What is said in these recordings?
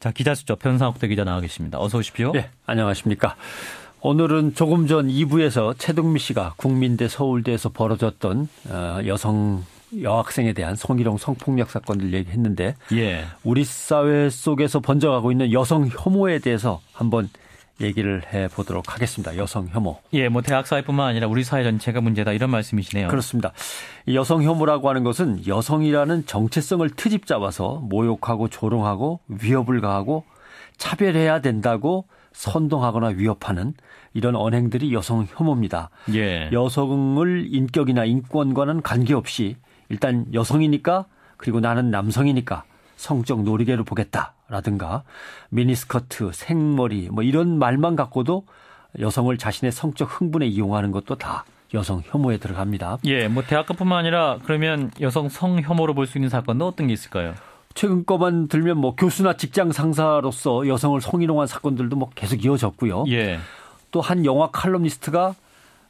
자, 기자수첩 변상옥대 기자 나와 계십니다. 어서 오십시오. 네, 안녕하십니까. 오늘은 조금 전 2부에서 최동미 씨가 국민대 서울대에서 벌어졌던 여성 여학생에 대한 성희롱 성폭력 사건들 얘기했는데 예. 우리 사회 속에서 번져가고 있는 여성 혐오에 대해서 한번 얘기를 해보도록 하겠습니다. 여성 혐오. 예, 뭐 대학 사회뿐만 아니라 우리 사회 전체가 문제다 이런 말씀이시네요. 그렇습니다. 이 여성 혐오라고 하는 것은 여성이라는 정체성을 트집 잡아서 모욕하고 조롱하고 위협을 가하고 차별해야 된다고 선동하거나 위협하는 이런 언행들이 여성 혐오입니다. 예. 여성을 인격이나 인권과는 관계없이 일단 여성이니까 그리고 나는 남성이니까 성적 놀이개로 보겠다라든가 미니스커트, 생머리 뭐 이런 말만 갖고도 여성을 자신의 성적 흥분에 이용하는 것도 다 여성 혐오에 들어갑니다. 예, 뭐 대학교뿐만 아니라 그러면 여성 성 혐오로 볼 수 있는 사건도 어떤 게 있을까요? 최근 거만 들면 뭐 교수나 직장 상사로서 여성을 성희롱한 사건들도 뭐 계속 이어졌고요. 예. 또 한 영화 칼럼니스트가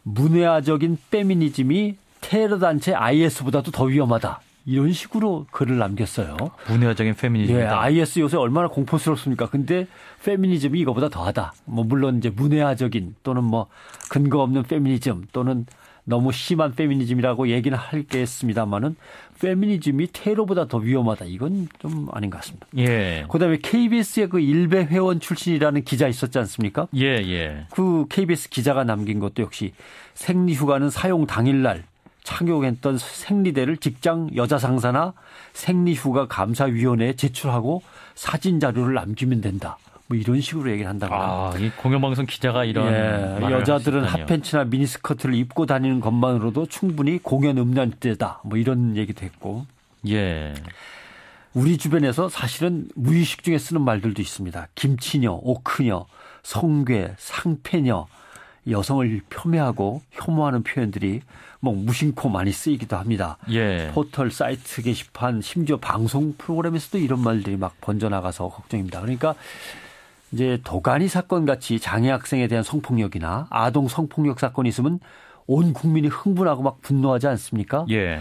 문외화적인 페미니즘이 테러 단체 IS보다도 더 위험하다. 이런 식으로 글을 남겼어요. 문외화적인 페미니즘이다. 예, IS 요새 얼마나 공포스럽습니까? 근데 페미니즘이 이거보다 더하다. 뭐 물론 이제 문외화적인 또는 뭐 근거 없는 페미니즘 또는 너무 심한 페미니즘이라고 얘기는 하겠습니다만은 페미니즘이 테러보다 더 위험하다. 이건 좀 아닌 것 같습니다. 예. 그다음에 KBS의 그 일베 회원 출신이라는 기자 있었지 않습니까? 예, 예. 그 KBS 기자가 남긴 것도 역시 생리휴가는 사용 당일날 착용했던 생리대를 직장 여자 상사나 생리휴가 감사위원회에 제출하고 사진 자료를 남기면 된다. 뭐 이런 식으로 얘기를 한다고 합니다. 이 공영방송 기자가 이런 여자들은 핫팬츠나 미니스커트를 입고 다니는 것만으로도 충분히 공연 음란죄다. 뭐 이런 얘기도 했고. 예. 우리 주변에서 사실은 무의식 중에 쓰는 말들도 있습니다. 김치녀, 오크녀, 성괴, 상패녀. 여성을 폄훼하고 혐오하는 표현들이 뭐 무심코 많이 쓰이기도 합니다. 예. 포털 사이트 게시판 심지어 방송 프로그램에서도 이런 말들이 막 번져나가서 걱정입니다. 그러니까 이제 도가니 사건 같이 장애 학생에 대한 성폭력이나 아동 성폭력 사건이 있으면 온 국민이 흥분하고 막 분노하지 않습니까? 예.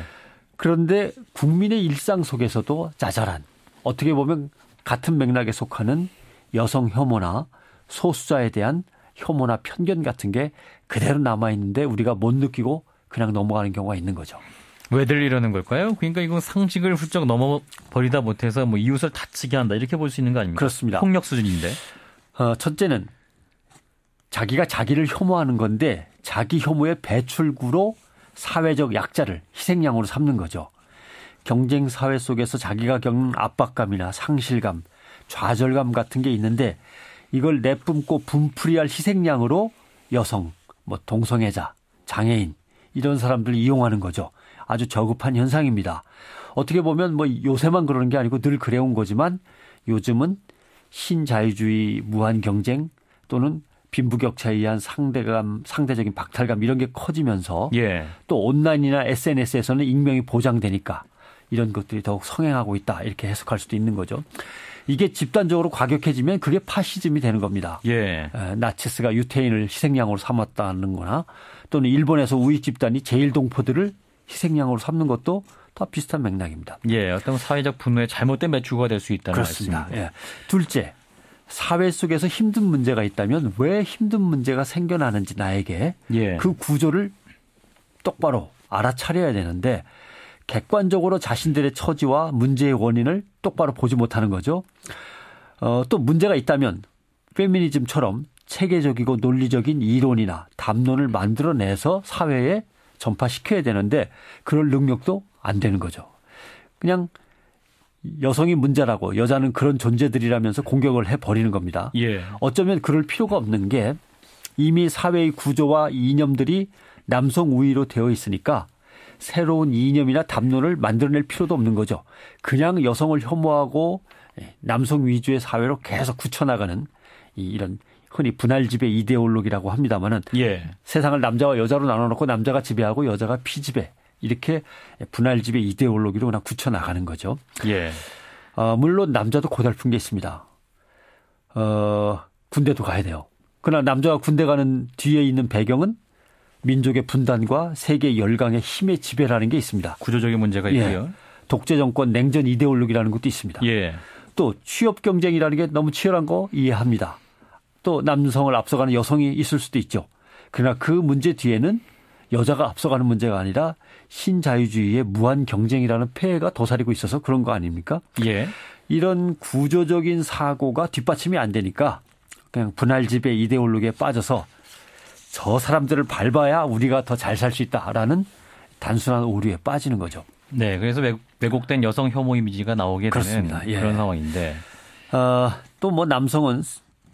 그런데 국민의 일상 속에서도 자잘한 어떻게 보면 같은 맥락에 속하는 여성 혐오나 소수자에 대한 혐오나 편견 같은 게 그대로 남아있는데 우리가 못 느끼고 그냥 넘어가는 경우가 있는 거죠. 왜들 이러는 걸까요? 그러니까 이건 상식을 훌쩍 넘어버리다 못해서 뭐 이웃을 다치게 한다 이렇게 볼 수 있는 거 아닙니까? 그렇습니다. 폭력 수준인데. 첫째는 자기가 자기를 혐오하는 건데 자기 혐오의 배출구로 사회적 약자를 희생양으로 삼는 거죠. 경쟁 사회 속에서 자기가 겪는 압박감이나 상실감, 좌절감 같은 게 있는데 이걸 내뿜고 분풀이할 희생양으로 여성, 뭐 동성애자, 장애인 이런 사람들을 이용하는 거죠. 아주 저급한 현상입니다. 어떻게 보면 뭐 요새만 그러는 게 아니고 늘 그래온 거지만 요즘은 신자유주의 무한 경쟁 또는 빈부격차에 의한 상대적인 박탈감 이런 게 커지면서 예. 또 온라인이나 SNS에서는 익명이 보장되니까 이런 것들이 더욱 성행하고 있다 이렇게 해석할 수도 있는 거죠. 이게 집단적으로 과격해지면 그게 파시즘이 되는 겁니다. 예. 나치스가 유태인을 희생양으로 삼았다는 거나 또는 일본에서 우익 집단이 제일동포들을 희생양으로 삼는 것도 다 비슷한 맥락입니다. 예, 어떤 사회적 분노의 잘못된 매출구가 될 수 있다는 그렇습니다. 말씀입니다. 예. 둘째, 사회 속에서 힘든 문제가 있다면 왜 힘든 문제가 생겨나는지 나에게 예. 그 구조를 똑바로 알아차려야 되는데 객관적으로 자신들의 처지와 문제의 원인을 똑바로 보지 못하는 거죠. 또 문제가 있다면 페미니즘처럼 체계적이고 논리적인 이론이나 담론을 만들어내서 사회에 전파시켜야 되는데 그럴 능력도 안 되는 거죠. 그냥 여성이 문제라고 여자는 그런 존재들이라면서 공격을 해버리는 겁니다. 예. 어쩌면 그럴 필요가 없는 게 이미 사회의 구조와 이념들이 남성 우위로 되어 있으니까 새로운 이념이나 담론을 만들어낼 필요도 없는 거죠. 그냥 여성을 혐오하고 남성 위주의 사회로 계속 굳혀나가는 이런 흔히 분할지배 이데올로기라고 합니다마는 예. 세상을 남자와 여자로 나눠놓고 남자가 지배하고 여자가 피지배 이렇게 분할지배 이데올로기로 그냥 굳혀나가는 거죠. 예. 물론 남자도 고달픈 게 있습니다. 군대도 가야 돼요. 그러나 남자가 군대 가는 뒤에 있는 배경은 민족의 분단과 세계 열강의 힘의 지배라는 게 있습니다. 구조적인 문제가 있고요. 독재 정권 냉전 이데올로기라는 것도 있습니다. 예. 또 취업 경쟁이라는 게 너무 치열한 거 이해합니다. 또 남성을 앞서가는 여성이 있을 수도 있죠. 그러나 그 문제 뒤에는 여자가 앞서가는 문제가 아니라 신자유주의의 무한 경쟁이라는 폐해가 도사리고 있어서 그런 거 아닙니까? 예. 이런 구조적인 사고가 뒷받침이 안 되니까 그냥 분할지배 이데올로기에 빠져서 저 사람들을 밟아야 우리가 더 잘 살 수 있다라는 단순한 오류에 빠지는 거죠. 네, 그래서 왜곡된 여성 혐오 이미지가 나오게 그렇습니다. 되는 예. 그런 상황인데. 또 뭐 남성은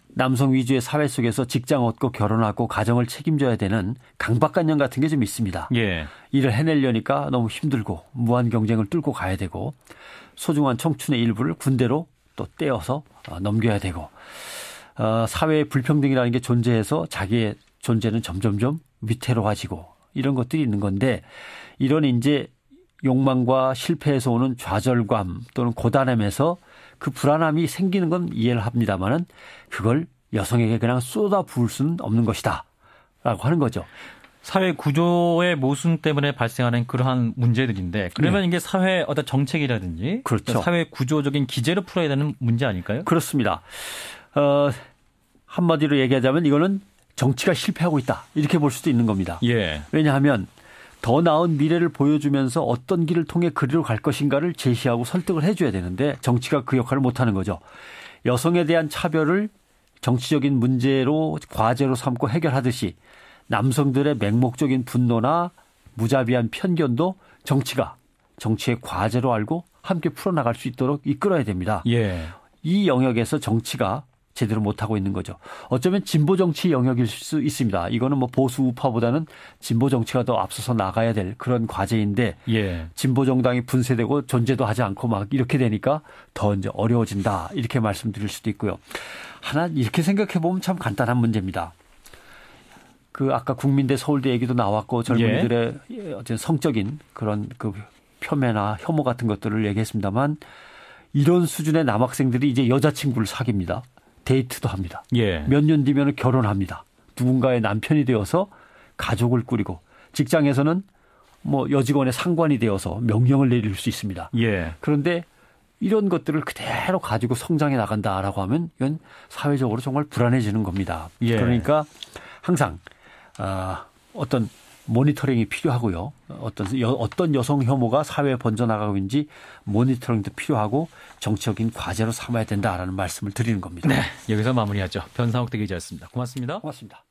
남성 위주의 사회 속에서 직장 얻고 결혼하고 가정을 책임져야 되는 강박관념 같은 게 좀 있습니다. 예. 일을 해내려니까 너무 힘들고 무한 경쟁을 뚫고 가야 되고 소중한 청춘의 일부를 군대로 또 떼어서 넘겨야 되고 사회의 불평등이라는 게 존재해서 자기의 존재는 점점점 위태로워지고 이런 것들이 있는 건데 이런 이제 욕망과 실패에서 오는 좌절감 또는 고단함에서 그 불안함이 생기는 건 이해를 합니다만은 그걸 여성에게 그냥 쏟아 부을 수는 없는 것이다 라고 하는 거죠. 사회 구조의 모순 때문에 발생하는 그러한 문제들인데 그러면 이게 사회 어떤 정책이라든지 그렇죠. 사회 구조적인 기제로 풀어야 되는 문제 아닐까요? 그렇습니다. 한마디로 얘기하자면 이거는 정치가 실패하고 있다 이렇게 볼 수도 있는 겁니다. 예. 왜냐하면 더 나은 미래를 보여주면서 어떤 길을 통해 그리로 갈 것인가를 제시하고 설득을 해줘야 되는데 정치가 그 역할을 못하는 거죠. 여성에 대한 차별을 정치적인 문제로 과제로 삼고 해결하듯이 남성들의 맹목적인 분노나 무자비한 편견도 정치의 과제로 알고 함께 풀어나갈 수 있도록 이끌어야 됩니다. 예. 이 영역에서 정치가 제대로 못하고 있는 거죠. 어쩌면 진보 정치 영역일 수 있습니다. 이거는 뭐 보수 우파보다는 진보 정치가 더 앞서서 나가야 될 그런 과제인데 예. 진보 정당이 분쇄되고 존재도 하지 않고 막 이렇게 되니까 더 이제 어려워진다 이렇게 말씀드릴 수도 있고요. 하나 이렇게 생각해 보면 참 간단한 문제입니다. 그 아까 국민대 서울대 얘기도 나왔고 젊은이들의 어떤 성적인 그런 그 폄훼나 혐오 같은 것들을 얘기했습니다만 이런 수준의 남학생들이 이제 여자친구를 사귀입니다. 데이트도 합니다. 예. 몇 년 뒤면 결혼합니다. 누군가의 남편이 되어서 가족을 꾸리고 직장에서는 뭐 여직원의 상관이 되어서 명령을 내릴 수 있습니다. 예. 그런데 이런 것들을 그대로 가지고 성장해 나간다라고 하면 이건 사회적으로 정말 불안해지는 겁니다. 예. 그러니까 항상 어떤 모니터링이 필요하고요. 어떤 여성 혐오가 사회에 번져나가고 있는지 모니터링도 필요하고 정치적인 과제로 삼아야 된다라는 말씀을 드리는 겁니다. 네, 여기서 마무리하죠. 변상욱 대기자였습니다. 고맙습니다. 고맙습니다.